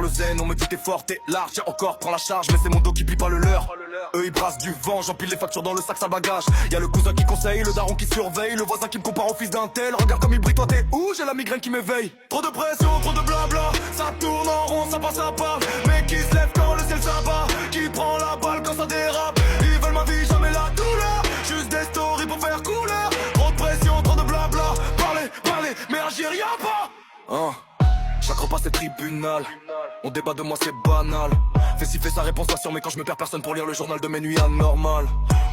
zen, on me dit t'es fort, t'es large, tiens encore, prends la charge, mais c'est mon dos qui plie pas le leur. Eux ils brassent du vent, j'empile les factures dans le sac, sale bagage. Y'a le cousin qui conseille, le daron qui surveille, le voisin qui me compare au fils d'un tel. Regarde comme il brille, toi t'es où? J'ai la migraine qui m'éveille. Trop de pression, trop de blabla, ça tourne en rond, ça passe à part. Mais qui se lève quand le ciel s'abat, qui prend la balle quand ça dérape. Ils veulent ma vie, jamais la douleur, juste des stories pour faire couleur. Trop de pression, trop de blabla, parler, mais agir y'a pas. Chaque repas c'est tribunal, on débat de moi c'est banal. Fais si fais sa réponse pas sûre, mais quand je me perds personne pour lire le journal de mes nuits anormales.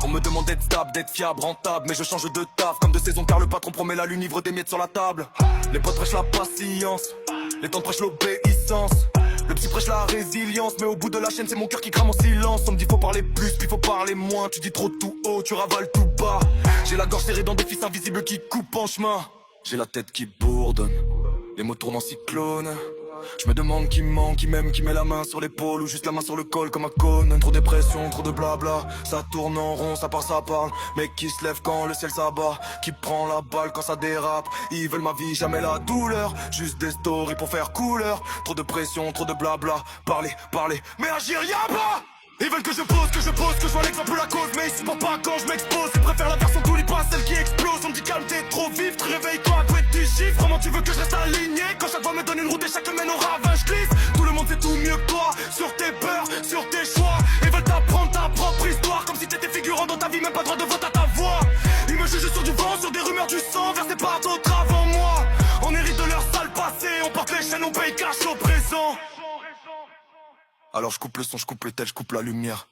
On me demande d'être stable, d'être fiable, rentable, mais je change de taf comme de saison car le patron promet la lune, livre des miettes sur la table. Les potes prêchent la patience, les temps prêchent l'obéissance. Le psy prêche la résilience, mais au bout de la chaîne c'est mon cœur qui crame en silence. On me dit faut parler plus, puis faut parler moins. Tu dis trop tout haut, tu ravales tout bas. J'ai la gorge serrée dans des fils invisibles qui coupent en chemin. J'ai la tête qui bourdonne, les mots tournent en cyclone. Je me demande qui ment, qui m'aime, qui met la main sur l'épaule ou juste la main sur le col comme un Conan. Trop de pression, trop de blabla, ça tourne en rond, ça part, ça parle. Mais qui se lève quand le ciel s'abat, qui prend la balle quand ça dérape. Ils veulent ma vie, jamais la douleur, juste des stories pour faire couleur. Trop de pression, trop de blabla, parler, mais agir y'a pas. Ils veulent que je pose, que je sois l'exemple la cause. Mais ils supportent pas quand je m'expose. Ils préfèrent la version pas celle qui explose. On me dit calme, t'es trop vif, te réveille-toi, quoi tu chiffres. Comment tu veux que je reste aligné quand chaque fois me donne une route et chaque mène au ravin je glisse. Tout le monde fait tout mieux que toi, sur tes peurs, sur tes choix. Ils veulent t'apprendre ta propre histoire, comme si t'étais figurant dans ta vie, même pas droit de vote à ta voix. Ils me jugent sur du vent, sur des rumeurs du sang versées par d'autres avant moi. On hérite de leur sale passé, on porte les chaînes, on paye cash au présent. Alors je coupe le son, je coupe les tels, je coupe la lumière.